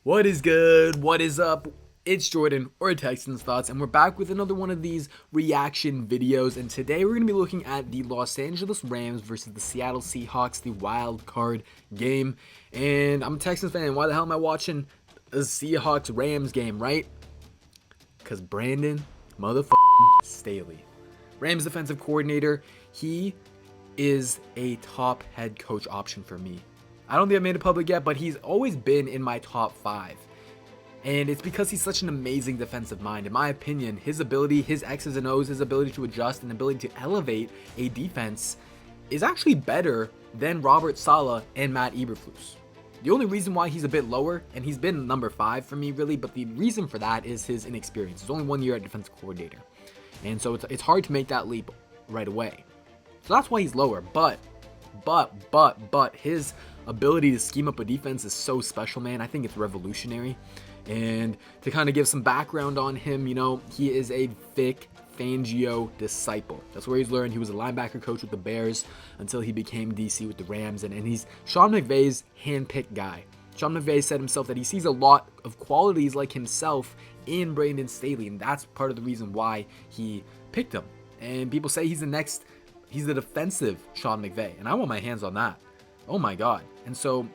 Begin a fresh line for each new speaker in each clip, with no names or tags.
What is good? What is up? It's Jordan, or Texans Thoughts, and we're back with another one of these reaction videos. And today we're going to be looking at the Los Angeles Rams versus the Seattle Seahawks, the wild card game. And I'm a Texans fan. Why the hell am I watching a Seahawks-Rams game, right? Because Brandon motherfucking Staley, Rams defensive coordinator, he is a top head coach option for me. I don't think I made it public yet, but he's always been in my top 5. And it's because he's such an amazing defensive mind. In my opinion, his ability, his X's and O's, his ability to adjust and ability to elevate a defense is actually better than Robert Saleh and Matt Eberflus. The only reason why he's a bit lower, and he's been number 5 for me really, but the reason for that is his inexperience. He's only 1 year at defensive coordinator. And so it's hard to make that leap right away. So that's why he's lower. But his ability to scheme up a defense is so special, man. I think it's revolutionary. And to kind of give some background on him, he is a Vic Fangio disciple. That's where he's learned. He was a linebacker coach with the Bears until he became DC with the Rams. And he's Sean McVay's handpicked guy. Sean McVay said himself that he sees a lot of qualities like himself in Brandon Staley. And that's part of the reason why he picked him. And people say he's the defensive Sean McVay. And I want my hands on that. Oh my God. And so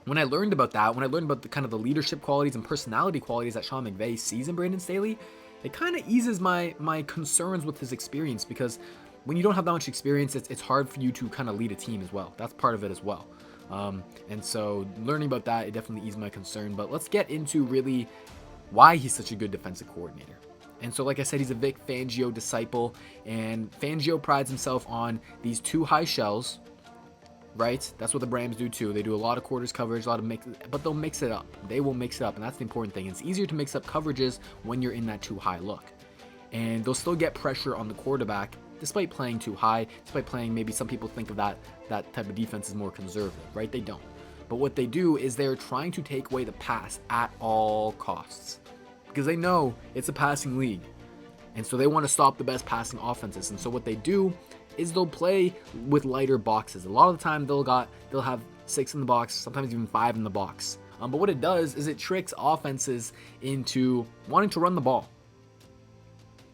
when I learned about that, when I learned about the kind of the leadership qualities and personality qualities that Sean McVay sees in Brandon Staley, it kind of eases my concerns with his experience, because when you don't have that much experience, it's hard for you to kind of lead a team as well. That's part of it as well. And so learning about that, it definitely eased my concern. But let's get into really why he's such a good defensive coordinator. And so, like I said, he's a Vic Fangio disciple, and Fangio prides himself on these 2 high shells. Right? That's what the Rams do too. They do a lot of quarters coverage, a lot of mix, but they'll mix it up. They will mix it up, and that's the important thing. It's easier to mix up coverages when you're in that too high look. And they'll still get pressure on the quarterback despite playing too high, despite playing, maybe some people think of that type of defense as more conservative, right? They don't. But what they do is they're trying to take away the pass at all costs, because they know it's a passing league. And so they want to stop the best passing offenses. And so what they do is they'll play with lighter boxes. A lot of the time they'll have 6 in the box, sometimes even 5 in the box. But what it does is it tricks offenses into wanting to run the ball.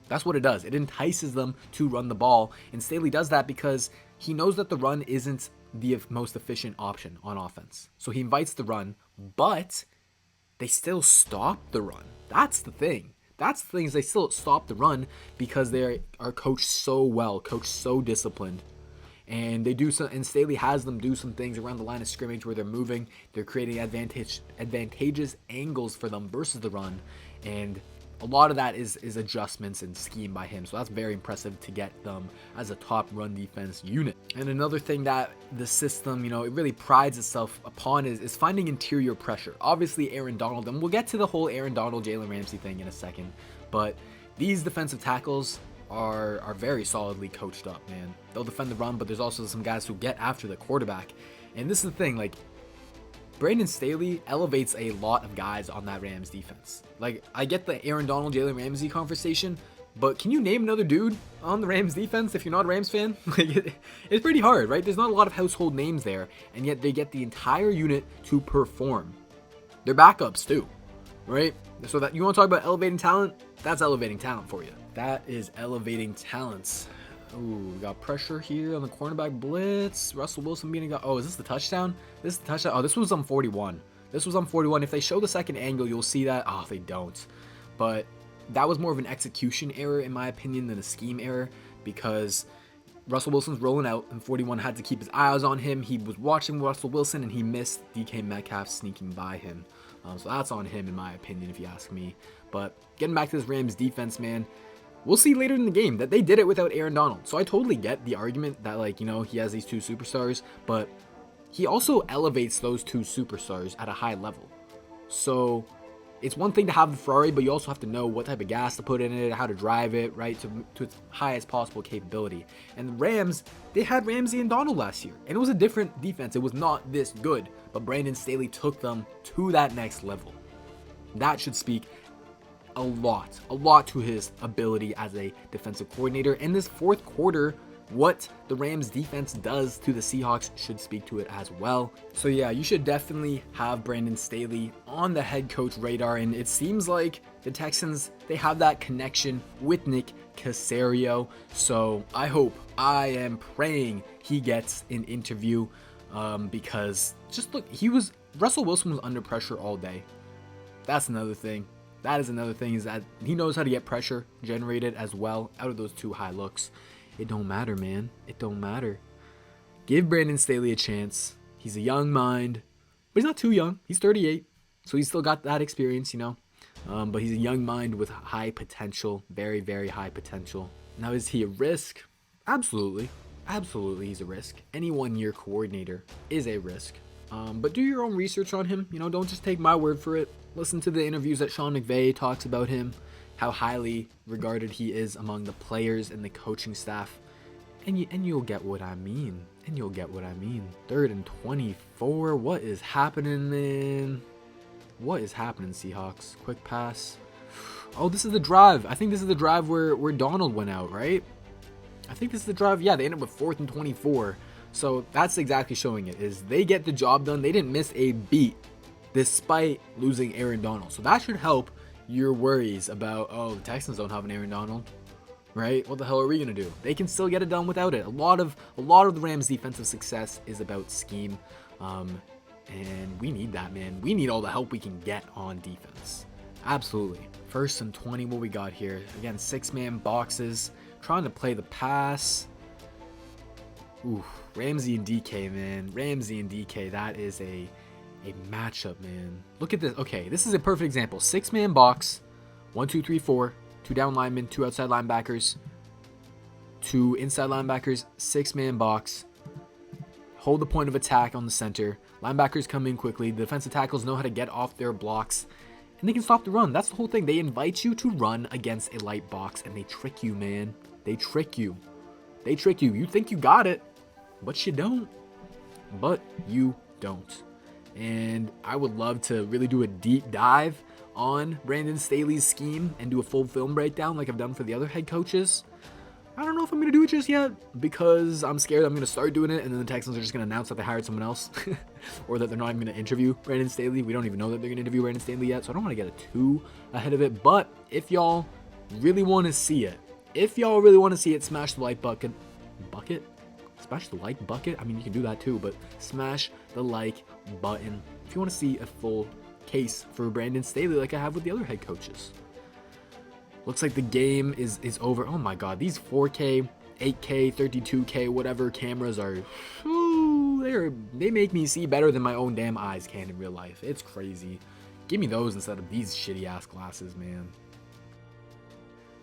That's what it does. It entices them to run the ball. And Staley does that because he knows that the run isn't the most efficient option on offense. So he invites the run, but they still stop the run. That's the thing. That's the thing, is they still stop the run because they are coached so well, coached so disciplined. And they do some, and Staley has them do some things around the line of scrimmage where they're moving, they're creating advantageous angles for them versus the run. And a lot of that is adjustments and scheme by him. So that's very impressive to get them as a top run defense unit. And another thing that the system, it really prides itself upon is finding interior pressure. Obviously Aaron Donald, and we'll get to the whole Aaron Donald, Jalen Ramsey thing in a second. But these defensive tackles are very solidly coached up, man. They'll defend the run, but there's also some guys who get after the quarterback. And this is the thing, Brandon Staley elevates a lot of guys on that Rams defense. I get the Aaron Donald, Jalen Ramsey conversation, but can you name another dude on the Rams defense if you're not a Rams fan? It's pretty hard, right? There's not a lot of household names there, and yet they get the entire unit to perform. They're backups too, right? So that you want to talk about elevating talent? That's elevating talent for you. That is elevating talents. Ooh, we got pressure here on the cornerback blitz. Russell Wilson beating a guy. Oh, is this the touchdown? This is the touchdown. Oh, this was on 41. This was on 41. If they show the second angle, you'll see that. Oh, they don't. But that was more of an execution error, in my opinion, than a scheme error, because Russell Wilson's rolling out, and 41 had to keep his eyes on him. He was watching Russell Wilson, and he missed DK Metcalf sneaking by him. So that's on him, in my opinion, if you ask me. But getting back to this Rams defense, man, we'll see later in the game that they did it without Aaron Donald. So I totally get the argument that, he has these 2 superstars, but he also elevates those 2 superstars at a high level. So it's one thing to have the Ferrari, but you also have to know what type of gas to put in it, how to drive it, right, to its highest possible capability. And the Rams, they had Ramsey and Donald last year, and it was a different defense. It was not this good, but Brandon Staley took them to that next level. That should speak a lot to his ability as a defensive coordinator. And this fourth quarter what the Rams defense does to the Seahawks should speak to it as well. So yeah, you should definitely have Brandon Staley on the head coach radar, and it seems like the Texans, they have that connection with Nick Caserio. So I am praying he gets an interview, because just look, Russell Wilson was under pressure all day. That's another thing. That is another thing, is that he knows how to get pressure generated as well out of those two high looks. It don't matter, man. It don't matter. Give Brandon Staley a chance. He's a young mind, but he's not too young. He's 38, so he's still got that experience, you know. But he's a young mind with high potential, very, very high potential. Now, is he a risk? Absolutely. Absolutely, he's a risk. Any one-year coordinator is a risk. But do your own research on him. You know, don't just take my word for it. Listen to the interviews that Sean McVay talks about him, how highly regarded he is among the players and the coaching staff. And you'll get what I mean. And you'll get what I mean. 3rd and 24. What is happening, man? What is happening, Seahawks? Quick pass. Oh, this is the drive. I think this is the drive where Donald went out, right? I think this is the drive. Yeah, they ended up with 4th and 24. So that's exactly showing it, is they get the job done. They didn't miss a beat despite losing Aaron Donald. So that should help your worries about, oh, the Texans don't have an Aaron Donald, right? What the hell are we going to do? They can still get it done without it. A lot of the Rams' defensive success is about scheme. And we need that, man. We need all the help we can get on defense. Absolutely. 1st and 20, what we got here? Again, 6-man boxes. Trying to play the pass. Ooh, Ramsey and DK, man. Ramsey and DK, that is a matchup, man. Look at this. Okay, this is a perfect example. 6-man box. 1, 2, 3, 4. 2 down linemen, 2 outside linebackers. 2 inside linebackers. 6-man box. Hold the point of attack on the center. Linebackers come in quickly. The defensive tackles know how to get off their blocks. And they can stop the run. That's the whole thing. They invite you to run against a light box, and they trick you, man. They trick you. They trick you. You think you got it, but you don't. But you don't. And I would love to really do a deep dive on Brandon Staley's scheme and do a full film breakdown like I've done for the other head coaches. I don't know if I'm going to do it just yet, because I'm scared I'm going to start doing it and then the Texans are just going to announce that they hired someone else or that they're not even going to interview Brandon Staley. We don't even know that they're going to interview Brandon Staley yet, so I don't want to get it too ahead of it. But if y'all really want to see it, smash the like bucket. Smash the like bucket? I mean, you can do that too, but smash the like button if you want to see a full case for Brandon Staley like I have with the other head coaches. Looks like the game is over. Oh my god, these 4K, 8K, 32K, whatever cameras are, they make me see better than my own damn eyes can in real life. It's crazy. Give me those instead of these shitty ass glasses, man.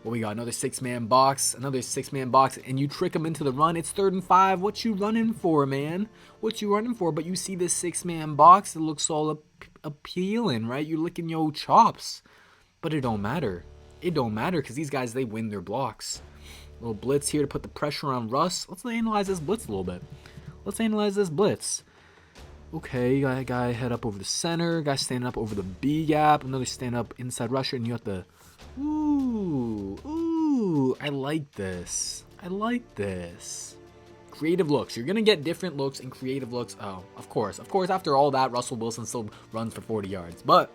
What we got? Another 6-man box. And you trick them into the run. It's 3rd and 5. What you running for, man? What you running for? But you see this 6-man box. It looks all appealing, right? You licking your chops. But it don't matter. It don't matter because these guys, they win their blocks. A little blitz here to put the pressure on Russ. Let's analyze this blitz a little bit. Okay, guy head up over the center. Guy standing up over the B gap. Another stand up inside rusher. And you got the... Ooh, I like this. Creative looks. You're going to get different looks and creative looks. Oh, of course, after all that, Russell Wilson still runs for 40 yards. But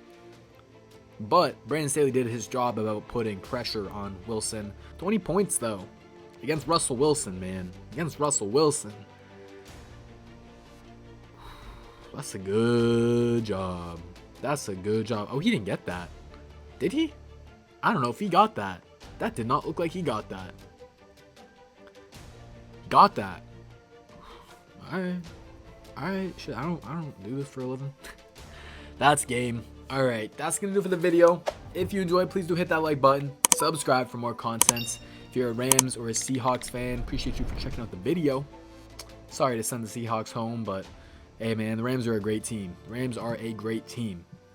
Brandon Staley did his job about putting pressure on Wilson. 20 points, though, against Russell Wilson, man. That's a good job. Oh, he didn't get that. Did he? I don't know if he got that. That did not look like he got that. Got that. Alright. Shit, I don't do this for a living. That's game. Alright, that's gonna do it for the video. If you enjoyed, please do hit that like button. Subscribe for more content. If you're a Rams or a Seahawks fan, appreciate you for checking out the video. Sorry to send the Seahawks home, but hey man, the Rams are a great team.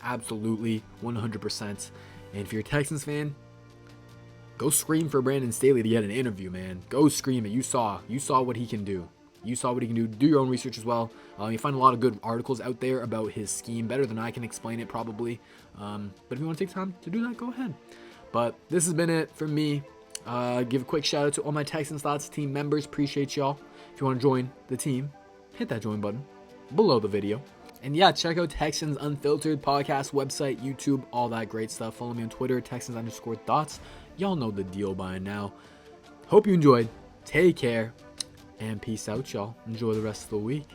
Absolutely, 100%. And if you're a Texans fan, go scream for Brandon Staley to get an interview, man. Go scream it. You saw what he can do. Do your own research as well. You find a lot of good articles out there about his scheme, better than I can explain it probably. But if you want to take time to do that, go ahead. But this has been it for me. Give a quick shout out to all my Texans Thoughts team members. Appreciate y'all. If you want to join the team, hit that join button below the video. And yeah, check out Texans Unfiltered podcast, website, YouTube, all that great stuff. Follow me on Twitter, Texans_thoughts. Y'all know the deal by now. Hope you enjoyed. Take care. And peace out, y'all. Enjoy the rest of the week.